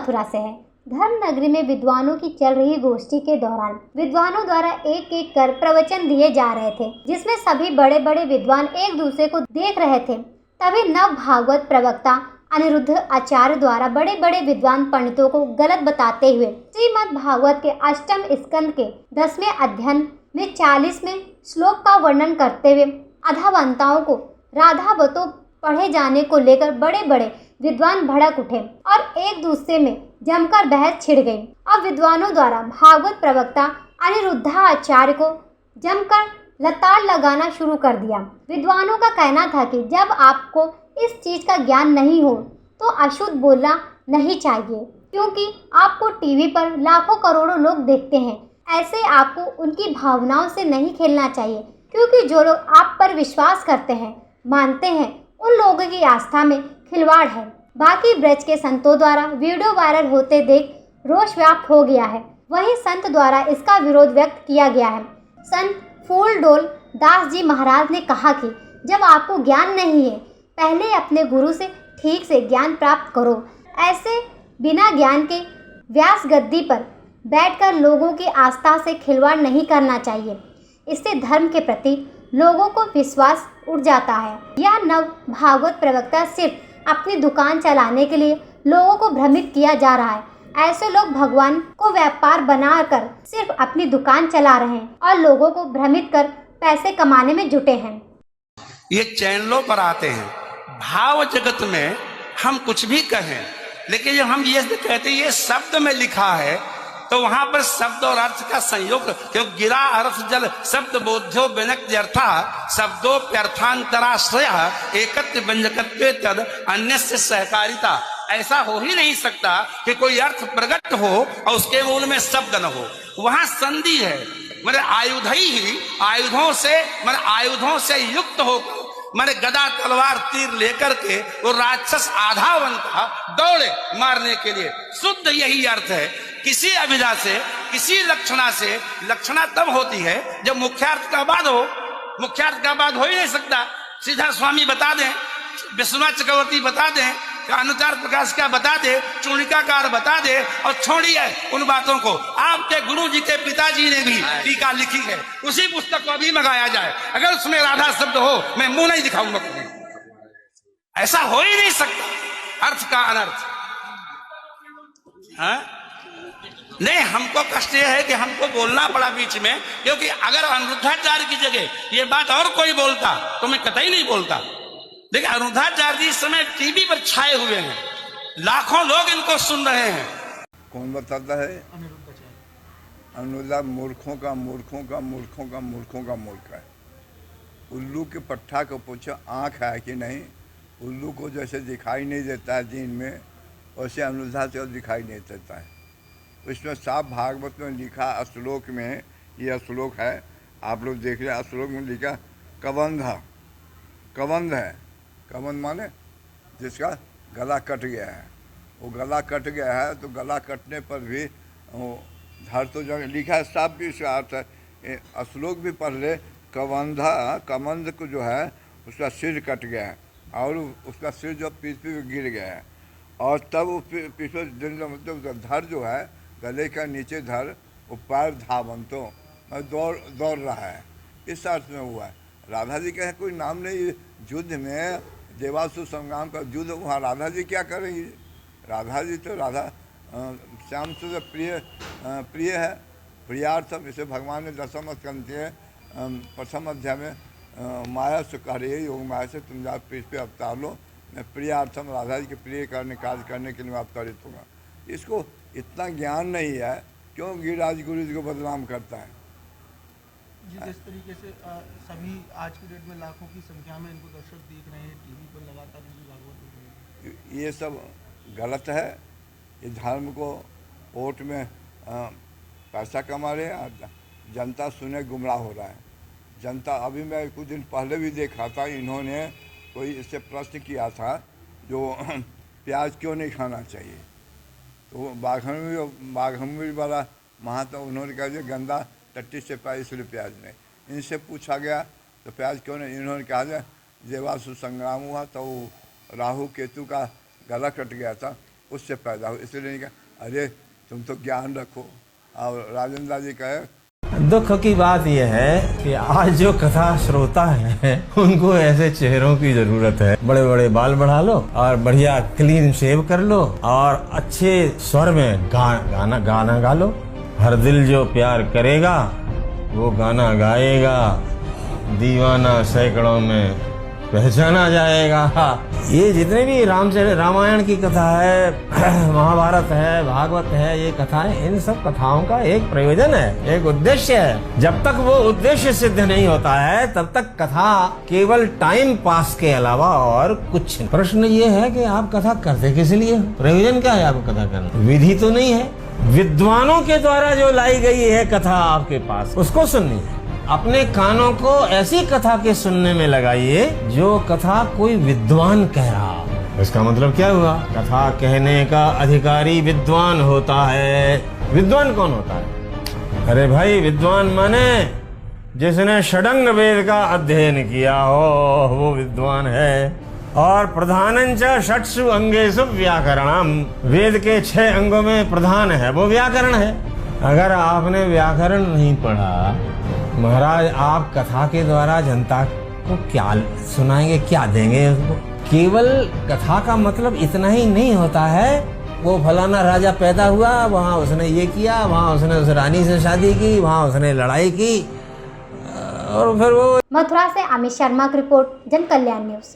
मथुरा से है। धर्म नगरी में विद्वानों की चल रही गोष्ठी के दौरान विद्वानों द्वारा एक एक कर प्रवचन दिए जा रहे थे, जिसमें सभी बड़े बड़े विद्वान एक दूसरे को देख रहे थे। तभी नव भागवत प्रवक्ता अनिरुद्ध आचार्य द्वारा बड़े बड़े विद्वान पंडितों को गलत बताते हुए श्रीमद् भागवत के अष्टम स्कंद के 10वें अध्याय में 40वें श्लोक का वर्णन करते हुए अधावंताओं को राधावतों पढ़े जाने को लेकर बड़े बड़े विद्वान भड़क उठे और एक दूसरे में जमकर बहस छिड़ गई। अब विद्वानों द्वारा भागवत प्रवक्ता अनिरुद्धाचार्य को जमकर लताड़ लगाना शुरू कर दिया। विद्वानों का कहना था कि जब आपको इस चीज का ज्ञान नहीं हो तो अशुद्ध बोलना नहीं चाहिए, क्योंकि आपको टीवी पर लाखों करोड़ों लोग देखते हैं। ऐसे आपको उनकी भावनाओं से नहीं खेलना चाहिए, क्योंकि जो लोग आप पर विश्वास करते हैं, मानते हैं, उन लोगों की आस्था में खिलवाड़ है। बाकी ब्रज के संतों द्वारा वीडियो वायरल होते देख रोष व्याप्त हो गया है। वहीं संत द्वारा इसका विरोध व्यक्त किया गया है। संत फूलडोल दास जी महाराज ने कहा कि जब आपको ज्ञान नहीं है, पहले अपने गुरु से ठीक से ज्ञान प्राप्त करो। ऐसे बिना ज्ञान के व्यास गद्दी पर बैठकर लोगों की आस्था से खिलवाड़ नहीं करना चाहिए। इससे धर्म के प्रति लोगों को विश्वास उड़ जाता है। यह नव भागवत प्रवक्ता सिर्फ अपनी दुकान चलाने के लिए लोगों को भ्रमित किया जा रहा है। ऐसे लोग भगवान को व्यापार बनाकर सिर्फ अपनी दुकान चला रहे हैं और लोगों को भ्रमित कर पैसे कमाने में जुटे हैं। ये चैनलों पर आते हैं। भाव जगत में हम कुछ भी कहें, लेकिन जब हम ये कहते हैं ये शब्द में लिखा है, तो वहां पर शब्द और अर्थ का संयोग, क्योंकि गिरा अर्थ जल शब्द बोध्यो व्यनक्त्यर्था शब्दोप्यर्थांतराश्रय एकत्व व्यंजकत्वे तद अन्यस्य सहकारिता। ऐसा हो ही नहीं सकता कि कोई अर्थ प्रकट हो और उसके मूल में शब्द न हो। वहां संधि है, मतलब आयुधों से युक्त होकर मैंने गदा तलवार तीर लेकर के वो राक्षस आधावन का दौड़े मारने के लिए। शुद्ध यही अर्थ है। किसी अभिधा से, किसी लक्षणा से, लक्षणा तब होती है जब मुख्यार्थ का बाद हो। मुख्यार्थ का बाद हो ही नहीं सकता। सीधा स्वामी बता दें, विश्वनाथ चक्रवर्ती बता दें, अनुचार प्रकाश का बता दे, चूणिकाकार बता दे, और छोड़िए उन बातों को। आपके गुरु जी के पिताजी ने भी टीका लिखी है, उसी पुस्तक को अभी मंगाया जाए। अगर उसमें राधा शब्द हो, मैं मुंह नहीं दिखाऊंगा। ऐसा हो ही नहीं सकता। अर्थ का अनर्थ नहीं। हमको कष्ट यह है कि हमको बोलना पड़ा बीच में, क्योंकि अगर अनिरुद्धाचार्य की जगह ये बात और कोई बोलता तो मैं कतई नहीं बोलता। देखिए, अनिरुद्धाचार्य जी इस समय टीवी पर छाए हुए हैं, लाखों लोग इनको सुन रहे हैं। कौन बताता है? अनिरुद्ध मूर्खों का मूर्खों का मूर्खों का मूर्खों का मूर्ख है। उल्लू के पट्टा को पूछो आँख है कि नहीं। उल्लू को जैसे दिखाई नहीं देता है दिन में, वैसे अनिरुद्धाचार्य दिखाई नहीं देता है। इसमें साफ भागवत में लिखा, श्लोक में यह श्लोक है, आप लोग देख रहे हैं। श्लोक में लिखा कबंध है। कबंध माने जिसका गला कट गया है। वो गला कट गया है तो गला कटने पर भी धर तो जगह लिखा है, साफ भी इसका अर्थ है। श्लोक भी पढ़ ले। कबंध को जो है उसका सिर कट गया है और उसका सिर जो पृथ्वी पे गिर गया है, और तब वो पृथ्वी मतलब धर जो है, गले का नीचे धर, वो पैर धावंतों दौड़ रहा है, इस अर्थ में हुआ है। राधा जी का कोई नाम नहीं। युद्ध में देवासुर संग्राम का युद्ध, वहाँ राधा जी क्या करेंगी? राधा जी तो राधा श्याम से प्रिय है, प्रियार्थम। इसे भगवान ने दसम स्कंद के प्रथम अध्याय में माया से कह रही है, योग माया से तुम जा पृथ्वी अवतार लो, मैं प्रियार्थम राधा जी के प्रिय करने कार्य करने के लिए अवतरित होगा। इसको इतना ज्ञान नहीं है, क्यों गिरिराज गुरु जी को बदनाम करता है? जिस तरीके से सभी आज की डेट में लाखों की संख्या में इनको दर्शक देख रहे हैं, टीवी पर लगातार इनकी भागवत, ये सब गलत है। ये धर्म को वोट में पैसा कमा रहे हैं, जनता सुने गुमराह हो रहा है। जनता, अभी मैं कुछ दिन पहले भी देखा था, इन्होंने कोई इससे प्रश्न किया था जो प्याज क्यों नहीं खाना चाहिए, तो बाघमवी वाला महात्मा उन्होंने कहा जो गंदा टट्टी से पाया इसलिए प्याज नहीं। इनसे पूछा गया तो प्याज क्यों नहीं, इन्होंने कहा देवासुर संग्राम हुआ तो राहु केतु का गला कट गया था, उससे पैदा हो। इसलिए नहीं कहा अरे तुम तो ज्ञान रखो। और राजेंद्र जी कहे दुख की बात यह है कि आज जो कथा श्रोता है उनको ऐसे चेहरों की जरूरत है। बड़े बड़े बाल बढ़ा लो और बढ़िया क्लीन शेव कर लो और अच्छे स्वर में गाना गा लो। हर दिल जो प्यार करेगा वो गाना गाएगा, दीवाना सैकड़ों में पहचाना जाएगा। ये जितने भी रामायण की कथा है, महाभारत है, भागवत है, ये कथाएं, इन सब कथाओं का एक प्रयोजन है, एक उद्देश्य है। जब तक वो उद्देश्य सिद्ध नहीं होता है तब तक कथा केवल टाइम पास के अलावा और कुछ नहीं। प्रश्न ये है कि आप कथा करते किस लिए हो? प्रयोजन क्या है आपको कथा करना? विधि तो नहीं है। विद्वानों के द्वारा जो लाई गई है कथा आपके पास, उसको सुननी है। अपने कानों को ऐसी कथा के सुनने में लगाइए जो कथा कोई विद्वान कह रहा। इसका मतलब क्या हुआ? कथा कहने का अधिकारी विद्वान होता है। विद्वान कौन होता है? अरे भाई, विद्वान माने जिसने षडंग वेद का अध्ययन किया हो वो विद्वान है। और प्रधानंच षट्सु अंगेषु व्याकरणम, वेद के 6 अंगों में प्रधान है वो व्याकरण है। अगर आपने व्याकरण नहीं पढ़ा महाराज, आप कथा के द्वारा जनता को क्या सुनाएंगे, क्या देंगे उसको? केवल कथा का मतलब इतना ही नहीं होता है वो फलाना राजा पैदा हुआ, वहाँ उसने ये किया, वहाँ उसने उस रानी से शादी की, वहाँ उसने लड़ाई की, और फिर वो। मथुरा से अमित शर्मा की रिपोर्ट, जन कल्याण न्यूज।